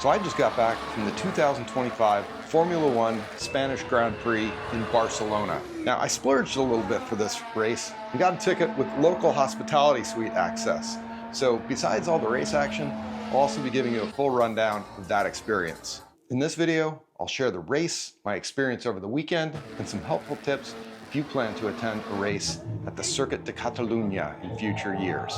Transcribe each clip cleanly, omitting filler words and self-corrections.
So I just got back from the 2025 Formula One Spanish Grand Prix in Barcelona. Now, I splurged a little bit for this race and got a ticket with local hospitality suite access. So besides all the race action, I'll also be giving you a full rundown of that experience. In this video, I'll share the race, my experience over the weekend, and some helpful tips if you plan to attend a race at the Circuit de Catalunya in future years.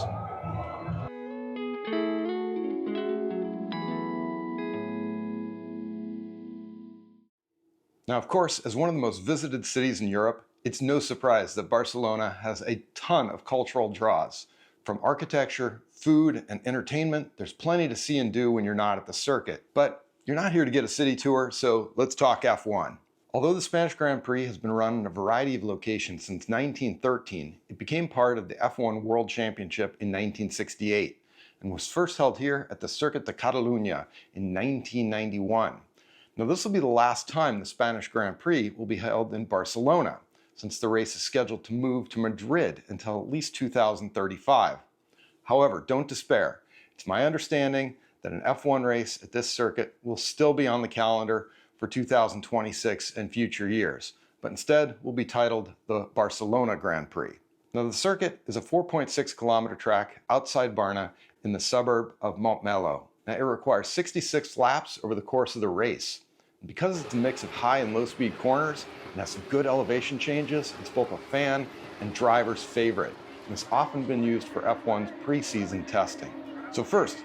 Now, of course, as one of the most visited cities in Europe, it's no surprise that Barcelona has a ton of cultural draws. From architecture, food, and entertainment, there's plenty to see and do when you're not at the circuit. But you're not here to get a city tour, so let's talk F1. Although the Spanish Grand Prix has been run in a variety of locations since 1913, it became part of the F1 World Championship in 1968 and was first held here at the Circuit de Catalunya in 1991. Now, this will be the last time the Spanish Grand Prix will be held in Barcelona, since the race is scheduled to move to Madrid until at least 2035. However, don't despair. It's my understanding that an F1 race at this circuit will still be on the calendar for 2026 and future years, but instead will be titled the Barcelona Grand Prix. Now, the circuit is a 4.6-kilometer track outside Barna in the suburb of Montmelo. Now, it requires 66 laps over the course of the race. And because it's a mix of high and low speed corners and has some good elevation changes, it's both a fan and driver's favorite, and it's often been used for F1's pre-season testing. So first,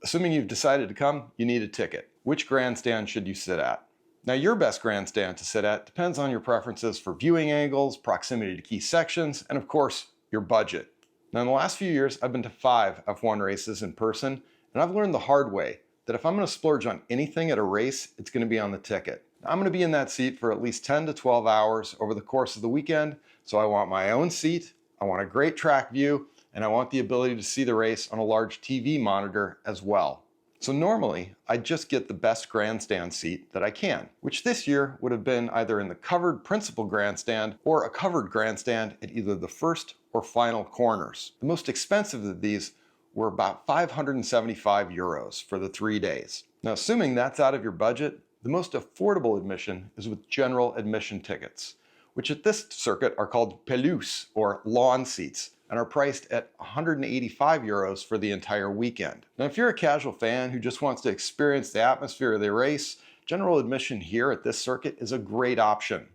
assuming you've decided to come, you need a ticket. Which grandstand should you sit at? Now, your best grandstand to sit at depends on your preferences for viewing angles, proximity to key sections, and of course, your budget. Now, in the last few years, I've been to 5 F1 races in person, and I've learned the hard way that if I'm going to splurge on anything at a race, it's going to be on the ticket. I'm going to be in that seat for at least 10 to 12 hours over the course of the weekend, so I want my own seat, I want a great track view, and I want the ability to see the race on a large TV monitor as well. So normally, I just get the best grandstand seat that I can, which this year would have been either in the covered principal grandstand or a covered grandstand at either the first or final corners. The most expensive of these were about 575 euros for the 3 days. Now, assuming that's out of your budget, the most affordable admission is with general admission tickets, which at this circuit are called pelouse or lawn seats and are priced at 185 euros for the entire weekend. Now, if you're a casual fan who just wants to experience the atmosphere of the race, general admission here at this circuit is a great option.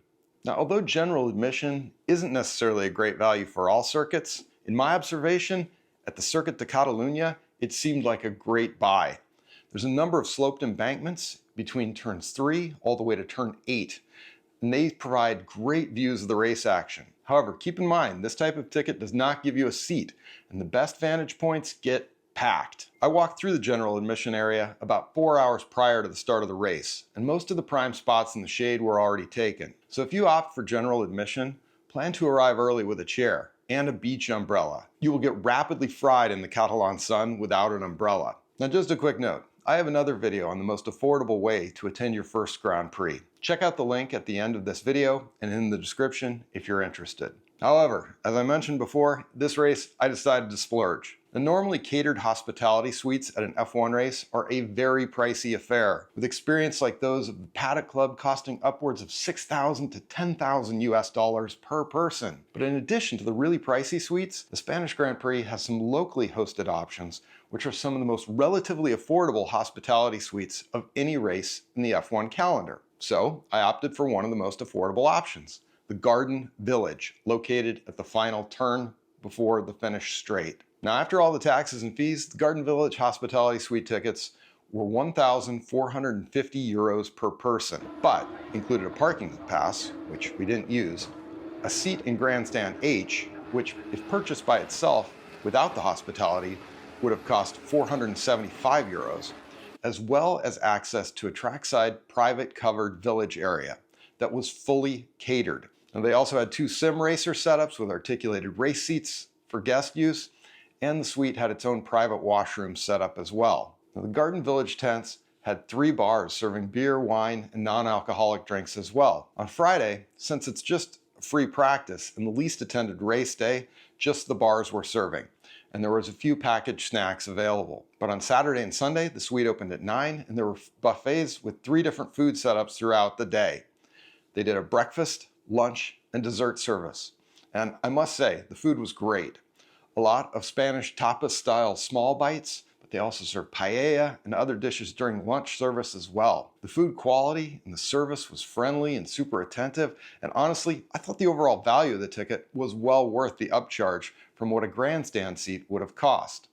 Now, although general admission isn't necessarily a great value for all circuits, in my observation, at the Circuit de Catalunya, it seemed like a great buy. There's a number of sloped embankments between turns 3 all the way to turn 8, and they provide great views of the race action. However, keep in mind, this type of ticket does not give you a seat, and the best vantage points get packed. I walked through the general admission area about 4 hours prior to the start of the race, and most of the prime spots in the shade were already taken. So if you opt for general admission, plan to arrive early with a chair and a beach umbrella. You will get rapidly fried in the Catalan sun without an umbrella. Now, just a quick note, I have another video on the most affordable way to attend your first Grand Prix. Check out the link at the end of this video and in the description if you're interested. However, as I mentioned before, this race I decided to splurge. The normally catered hospitality suites at an F1 race are a very pricey affair, with experience like those of the Paddock Club costing upwards of $6,000 to $10,000 US per person. But in addition to the really pricey suites, the Spanish Grand Prix has some locally hosted options, which are some of the most relatively affordable hospitality suites of any race in the F1 calendar. So I opted for one of the most affordable options, the Garden Village, located at the final turn before the finish straight. Now, after all the taxes and fees, the Garden Village hospitality suite tickets were 1,450 euros per person, but included a parking pass, which we didn't use, a seat in Grandstand H, which, if purchased by itself without the hospitality, would have cost 475 euros, as well as access to a trackside private covered village area that was fully catered. And they also had 2 sim racer setups with articulated race seats for guest use, and the suite had its own private washroom set up as well. Now, the Garden Village tents had 3 bars serving beer, wine, and non-alcoholic drinks as well. On Friday, since it's just free practice and the least attended race day, just the bars were serving. and there was a few packaged snacks available. But on Saturday and Sunday, the suite opened at 9, and there were buffets with 3 different food setups throughout the day. They did a breakfast, lunch, and dessert service. And I must say, the food was great. A lot of Spanish tapas-style small bites, but they also served paella and other dishes during lunch service as well. The food quality and the service was friendly and super attentive, and honestly, I thought the overall value of the ticket was well worth the upcharge from what a grandstand seat would have cost.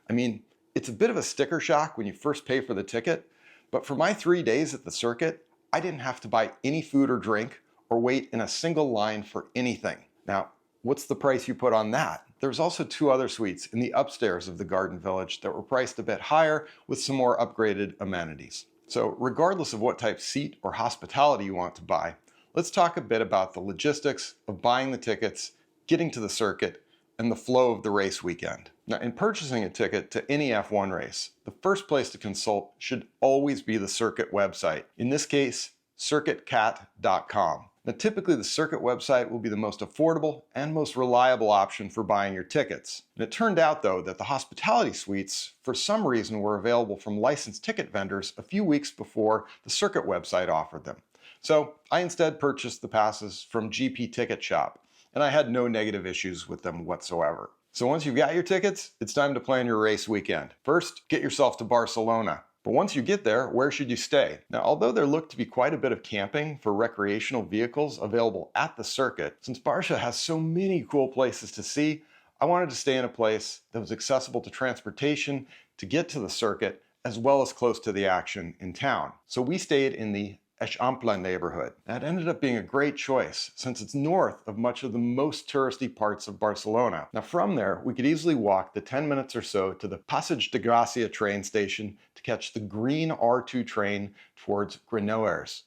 I mean, it's a bit of a sticker shock when you first pay for the ticket, but for my 3 days at the circuit, I didn't have to buy any food or drink or wait in a single line for anything. Now, what's the price you put on that? There's also 2 other suites in the upstairs of the Garden Village that were priced a bit higher with some more upgraded amenities. So regardless of what type seat or hospitality you want to buy, let's talk a bit about the logistics of buying the tickets, getting to the circuit, and the flow of the race weekend. Now, in purchasing a ticket to any F1 race, the first place to consult should always be the circuit website. In this case, circuitcat.com. Now, typically the circuit website will be the most affordable and most reliable option for buying your tickets. And it turned out, though, that the hospitality suites, for some reason, were available from licensed ticket vendors a few weeks before the circuit website offered them. So I instead purchased the passes from GP Ticket Shop, and I had no negative issues with them whatsoever. So once you've got your tickets, it's time to plan your race weekend. First, get yourself to Barcelona. But once you get there, where should you stay? Now, although there looked to be quite a bit of camping for recreational vehicles available at the circuit, since Barcia has so many cool places to see, I wanted to stay in a place that was accessible to transportation to get to the circuit, as well as close to the action in town. So we stayed in the Eixample neighborhood. That ended up being a great choice since it's north of much of the most touristy parts of Barcelona. Now from there, we could easily walk the 10 minutes or so to the Passeig de Gràcia train station to catch the green R2 train towards Granollers,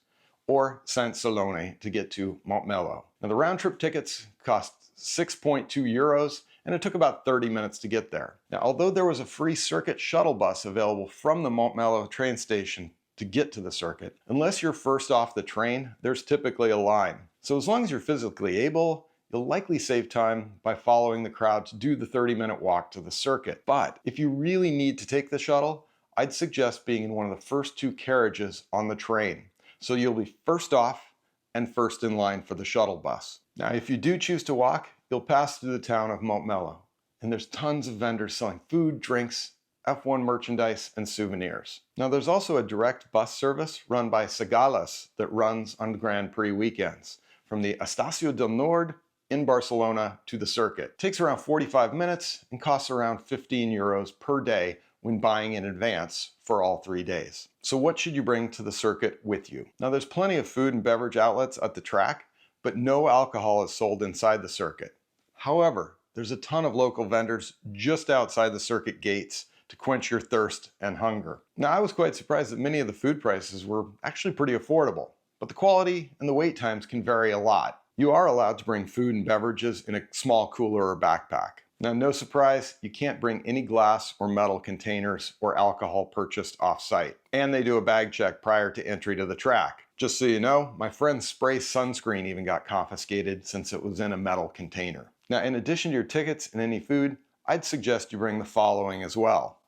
or Sant Celoni to get to Montmelo. Now the round trip tickets cost 6.2 euros, and it took about 30 minutes to get there. Now although there was a free circuit shuttle bus available from the Montmelo train station to get to the circuit, unless you're first off the train, there's typically a line. So as long as you're physically able, you'll likely save time by following the crowd to do the 30-minute walk to the circuit. But if you really need to take the shuttle, I'd suggest being in one of the first 2 carriages on the train. So you'll be first off and first in line for the shuttle bus. Now, if you do choose to walk, you'll pass through the town of Montmelo, and there's tons of vendors selling food, drinks, F1 merchandise, and souvenirs. Now there's also a direct bus service run by Sagales that runs on Grand Prix weekends from the Estació del Nord in Barcelona to the circuit. It takes around 45 minutes and costs around 15 euros per day when buying in advance for all 3 days. So what should you bring to the circuit with you? Now there's plenty of food and beverage outlets at the track, but no alcohol is sold inside the circuit. However, there's a ton of local vendors just outside the circuit gates to quench your thirst and hunger. Now, I was quite surprised that many of the food prices were actually pretty affordable, but the quality and the wait times can vary a lot. You are allowed to bring food and beverages in a small cooler or backpack. Now, no surprise, you can't bring any glass or metal containers or alcohol purchased off-site. And they do a bag check prior to entry to the track. Just so you know, my friend's spray sunscreen even got confiscated since it was in a metal container. Now, in addition to your tickets and any food, I'd suggest you bring the following as well.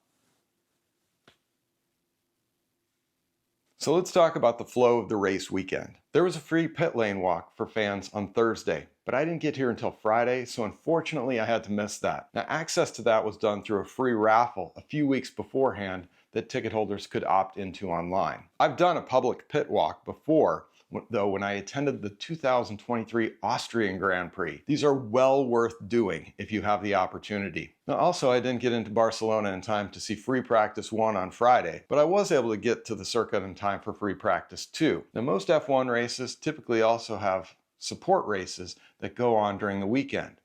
So let's talk about the flow of the race weekend. There was a free pit lane walk for fans on Thursday, but I didn't get here until Friday, so unfortunately I had to miss that. Now access to that was done through a free raffle a few weeks beforehand that ticket holders could opt into online. I've done a public pit walk before, though, when I attended the 2023 Austrian Grand Prix. These are well worth doing if you have the opportunity. Now also, I didn't get into Barcelona in time to see free practice 1 on Friday, but I was able to get to the circuit in time for free practice 2. Now most F1 races typically also have support races that go on during the weekend.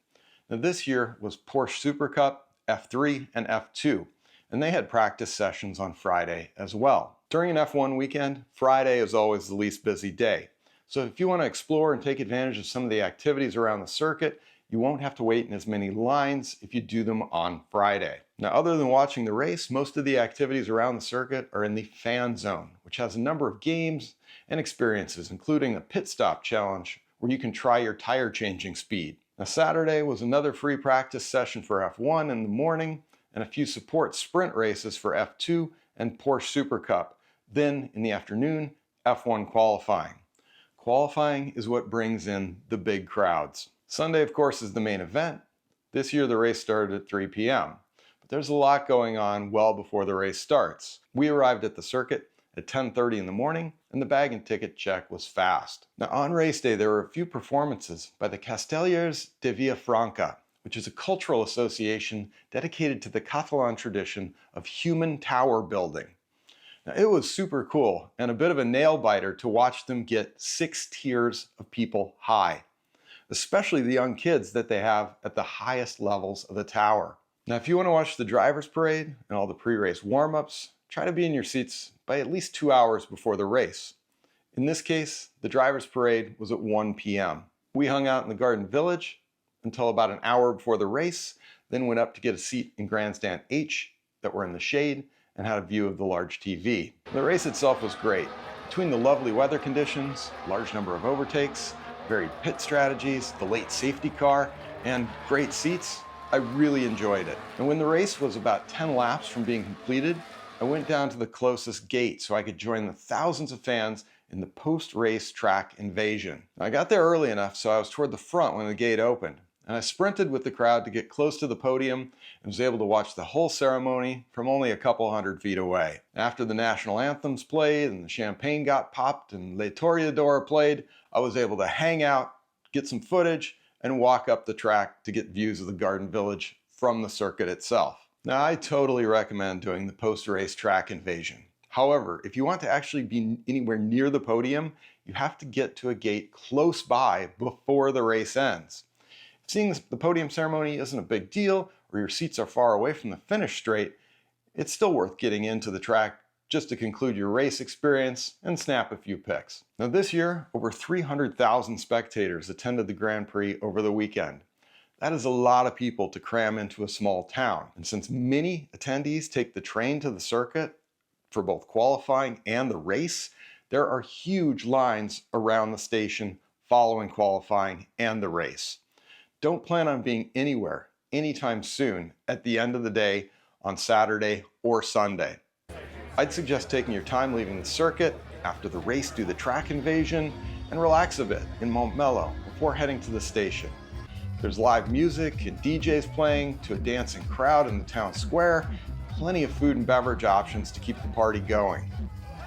Now this year was Porsche Super Cup, F3, and F2, and they had practice sessions on Friday as well. During an F1 weekend, Friday is always the least busy day. So if you want to explore and take advantage of some of the activities around the circuit, you won't have to wait in as many lines if you do them on Friday. Now, other than watching the race, most of the activities around the circuit are in the fan zone, which has a number of games and experiences, including a pit stop challenge where you can try your tire changing speed. Now, Saturday was another free practice session for F1 in the morning and a few support sprint races for F2 and Porsche Super Cup. Then, in the afternoon, F1 qualifying. Qualifying is what brings in the big crowds. Sunday, of course, is the main event. This year, the race started at 3 p.m. But there's a lot going on well before the race starts. We arrived at the circuit at 10:30 in the morning, and the bag and ticket check was fast. Now, on race day, there were a few performances by the Castellers de Villafranca, which is a cultural association dedicated to the Catalan tradition of human tower building. Now, it was super cool and a bit of a nail biter to watch them get 6 tiers of people high, especially the young kids that they have at the highest levels of the tower. Now, if you want to watch the driver's parade and all the pre-race warm-ups, try to be in your seats by at least 2 hours before the race. In this case, the driver's parade was at 1 p.m. We hung out in the Garden Village until about an hour before the race, then went up to get a seat in grandstand H that were in the shade and had a view of the large TV. The race itself was great. Between the lovely weather conditions, large number of overtakes, varied pit strategies, the late safety car, and great seats, I really enjoyed it. And when the race was about 10 laps from being completed, I went down to the closest gate so I could join the thousands of fans in the post-race track invasion. I got there early enough so I was toward the front when the gate opened, and I sprinted with the crowd to get close to the podium and was able to watch the whole ceremony from only a couple hundred feet away. After the national anthems played and the champagne got popped and Le Toreador played, I was able to hang out, get some footage, and walk up the track to get views of the Garden Village from the circuit itself. Now, I totally recommend doing the post-race track invasion. However, if you want to actually be anywhere near the podium, you have to get to a gate close by before the race ends. If seeing the podium ceremony isn't a big deal, or your seats are far away from the finish straight, it's still worth getting into the track just to conclude your race experience and snap a few pics. Now, this year, over 300,000 spectators attended the Grand Prix over the weekend. That is a lot of people to cram into a small town. And since many attendees take the train to the circuit for both qualifying and the race, there are huge lines around the station following qualifying and the race. Don't plan on being anywhere anytime soon at the end of the day on Saturday or Sunday. I'd suggest taking your time leaving the circuit, after the race do the track invasion, and relax a bit in Montmelo before heading to the station. There's live music and DJs playing to a dancing crowd in the town square, plenty of food and beverage options to keep the party going.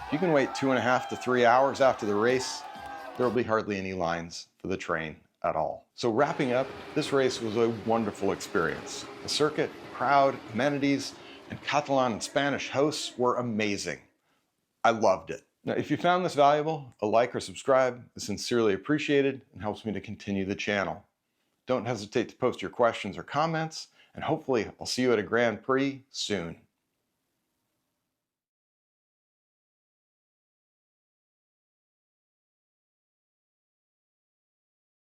If you can wait 2.5 to 3 hours after the race, there will be hardly any lines for the train at all. So wrapping up, this race was a wonderful experience. The circuit, crowd, amenities, and Catalan and Spanish hosts were amazing. I loved it. Now, if you found this valuable, a like or subscribe is sincerely appreciated and helps me to continue the channel. Don't hesitate to post your questions or comments, and hopefully I'll see you at a Grand Prix soon.